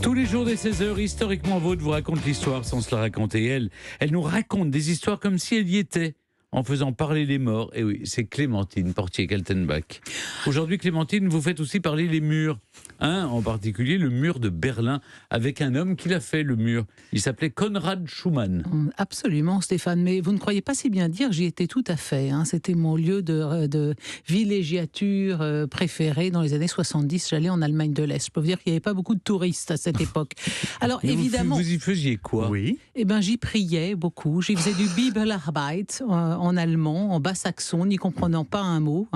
Tous les jours dès 16h, Historiquement Vôtre vous raconte l'histoire sans se la raconter. Elle nous raconte des histoires comme si elle y était, en faisant parler les morts. Et oui, c'est Clémentine Portier-Kaltenbach. Aujourd'hui, Clémentine, vous faites aussi parler les murs. En particulier le mur de Berlin, avec un homme qui l'a fait, le mur. Il s'appelait Konrad Schumann. Absolument, Stéphane, mais vous ne croyez pas si bien dire, j'y étais tout à fait. C'était mon lieu de villégiature préféré dans les années 70. J'allais en Allemagne de l'Est. Je peux vous dire qu'il n'y avait pas beaucoup de touristes à cette époque. Alors Mais évidemment... Vous y faisiez quoi? Oui. Eh ben, j'y priais beaucoup. J'y faisais du Bibelarbeit en allemand, en bas saxon, n'y comprenant pas un mot.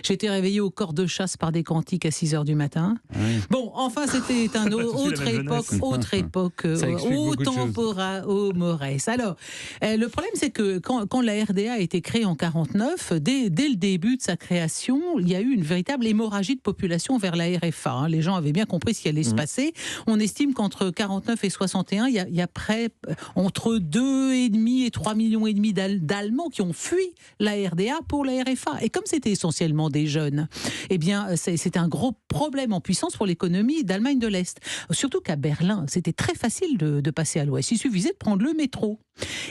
J'étais réveillée au corps de chasse par des cantiques à 6h du matin. Oui. Bon, enfin, c'était une autre époque, Ça explique au beaucoup de choses. tempora, au mores. Alors, le problème, c'est que quand la RDA a été créée en 49, dès le début de sa création, il y a eu une véritable hémorragie de population vers la RFA. Les gens avaient bien compris ce qui allait se passer. On estime qu'entre 49 et 61, il y a près entre 2,5 et 3,5 millions d'Allemands qui ont fui la RDA pour la RFA. Et comme c'était essentiellement des jeunes, eh bien, c'était un gros problème en puissance pour l'économie d'Allemagne de l'Est. Surtout qu'à Berlin, c'était très facile de passer à l'Ouest. Il suffisait de prendre le métro.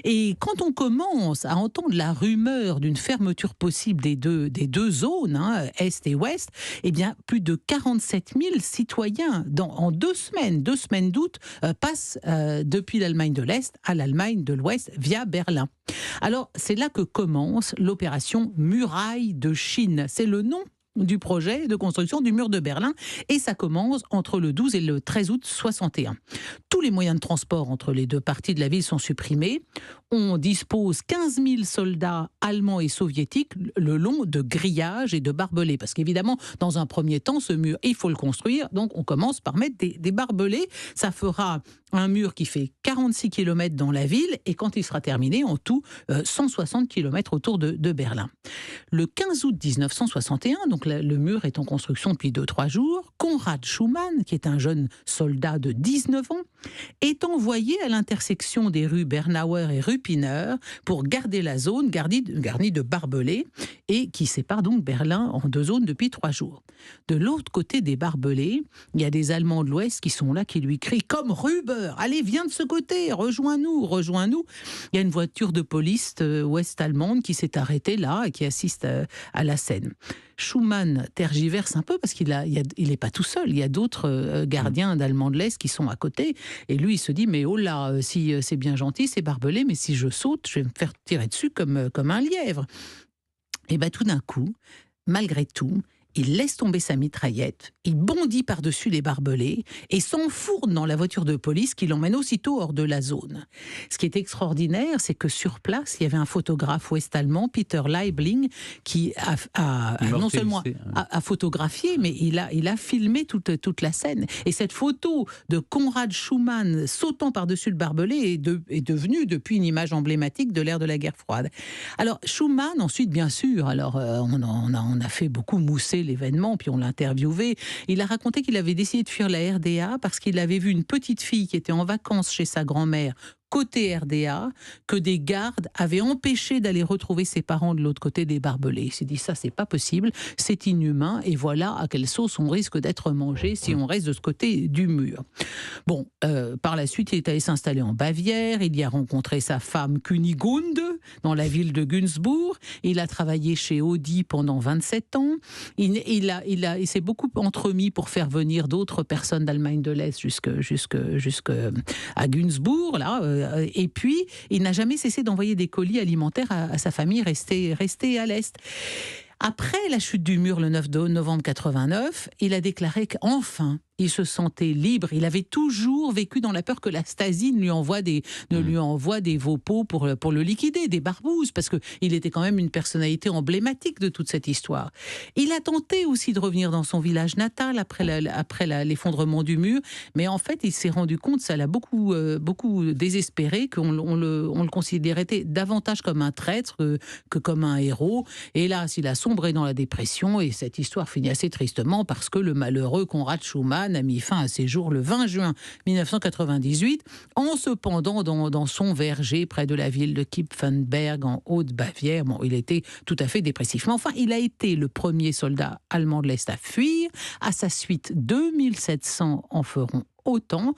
Et quand on commence à entendre la rumeur d'une fermeture possible des deux zones, Est et Ouest, eh bien, plus de 47 000 citoyens en 2 semaines d'août, passent depuis l'Allemagne de l'Est à l'Allemagne de l'Ouest via Berlin. Alors, c'est là que commence l'opération Muraille de Chine. C'est le nom du projet de construction du mur de Berlin, et ça commence entre le 12 et le 13 août 61. Tous les moyens de transport entre les deux parties de la ville sont supprimés. On dispose 15 000 soldats allemands et soviétiques le long de grillages et de barbelés, parce qu'évidemment, dans un premier temps, ce mur, il faut le construire, donc on commence par mettre des barbelés. Ça fera un mur qui fait 46 km dans la ville, et quand il sera terminé, en tout, 160 km autour de Berlin. Le 15 août 1961, donc le mur est en construction depuis 2-3 jours, Konrad Schumann, qui est un jeune soldat de 19 ans, est envoyé à l'intersection des rues Bernauer et Ruppiner pour garder la zone garnie de barbelés, et qui sépare donc Berlin en 2 zones depuis 3 jours. De l'autre côté des barbelés, il y a des Allemands de l'Ouest qui sont là, qui lui crient comme Ruber, allez, viens de ce côté, rejoins-nous. Il y a une voiture de police ouest-allemande qui s'est arrêtée là et qui assiste à la scène. Schumann tergiverse un peu parce qu'il n'est pas tout seul. Il y a d'autres gardiens d'Allemands de l'Est qui sont à côté. Et lui, il se dit, mais oh là, si c'est bien gentil, c'est barbelé, mais si je saute, je vais me faire tirer dessus comme un lièvre. Et bien tout d'un coup, malgré tout, il laisse tomber sa mitraillette, il bondit par-dessus les barbelés et s'enfourne dans la voiture de police qui l'emmène aussitôt hors de la zone. Ce qui est extraordinaire, c'est que sur place, il y avait un photographe ouest-allemand, Peter Leibling, qui a non seulement a photographié, mais il a filmé toute la scène. Et cette photo de Konrad Schumann sautant par-dessus le barbelé est devenue depuis une image emblématique de l'ère de la guerre froide. Alors Schumann, ensuite, bien sûr, on a fait beaucoup mousser l'événement, puis on l'a interviewé. Il a raconté qu'il avait décidé de fuir la RDA parce qu'il avait vu une petite fille qui était en vacances chez sa grand-mère côté RDA, que des gardes avaient empêché d'aller retrouver ses parents de l'autre côté des barbelés. Il s'est dit, ça, c'est pas possible, c'est inhumain, et voilà à quelle sauce on risque d'être mangé si on reste de ce côté du mur. Bon, par la suite, il est allé s'installer en Bavière, il y a rencontré sa femme Kunigunde, dans la ville de Günzburg, il a travaillé chez Audi pendant 27 ans, il s'est beaucoup entremis pour faire venir d'autres personnes d'Allemagne de l'Est jusque à Günzburg, là, et puis il n'a jamais cessé d'envoyer des colis alimentaires à sa famille restée à l'Est. Après la chute du mur le 9 novembre 89, il a déclaré qu'enfin, il se sentait libre. Il avait toujours vécu dans la peur que la Stasi ne lui envoie des Vaupeaux pour le liquider, des barbouzes, parce qu'il était quand même une personnalité emblématique de toute cette histoire. Il a tenté aussi de revenir dans son village natal après l'effondrement du mur, mais en fait, il s'est rendu compte, ça l'a beaucoup désespéré, qu'on le considérait davantage comme un traître que comme un héros. Et là, il a sombré dans la dépression, et cette histoire finit assez tristement parce que le malheureux Konrad Schumann a mis fin à ses jours le 20 juin 1998 en se pendant dans son verger près de la ville de Kipfenberg en Haute-Bavière. Bon, il était tout à fait dépressif. Mais enfin, il a été le premier soldat allemand de l'Est à fuir. À sa suite, 2700 en feront autant.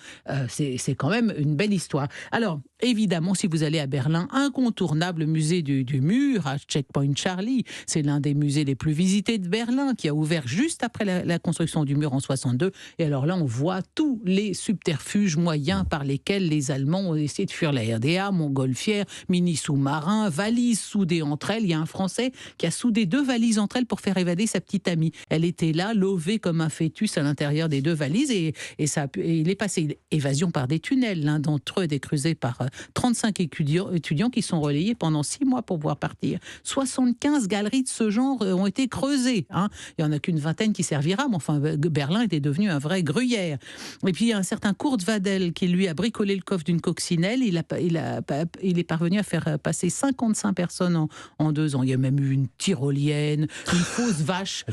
C'est quand même une belle histoire. Alors, évidemment, si vous allez à Berlin, incontournable musée du mur à Checkpoint Charlie. C'est l'un des musées les plus visités de Berlin, qui a ouvert juste après la construction du mur en 62. Et alors là, on voit tous les subterfuges moyens par lesquels les Allemands ont essayé de fuir la RDA, montgolfière, mini-sous-marins, valises soudées entre elles. Il y a un Français qui a soudé 2 valises entre elles pour faire évader sa petite amie. Elle était là, lovée comme un fœtus à l'intérieur des 2 valises et il est passé. Évasion par des tunnels. L'un d'entre eux est creusé par 35 étudiants qui sont relayés pendant 6 mois pour pouvoir partir. 75 galeries de ce genre ont été creusées. Il n'y en a qu'une vingtaine qui servira, mais enfin, Berlin était devenu un vrai gruyère. Et puis, il y a un certain Kurt Vadel qui, lui, a bricolé le coffre d'une coccinelle. Il est parvenu à faire passer 55 personnes en 2 ans. Il y a même eu une tyrolienne, une fausse vache,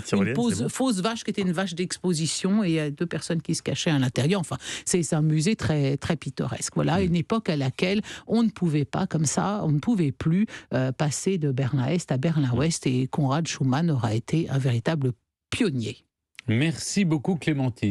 fausse vache qui était une vache d'exposition, et il y a 2 personnes qui se cachaient à l'intérieur. Enfin, c'est un musée très, très pittoresque. Voilà, une époque à laquelle on ne pouvait pas, comme ça, on ne pouvait plus passer de Berlin-Est à Berlin-Ouest, et Konrad Schumann aura été un véritable pionnier. Merci beaucoup Clémentine.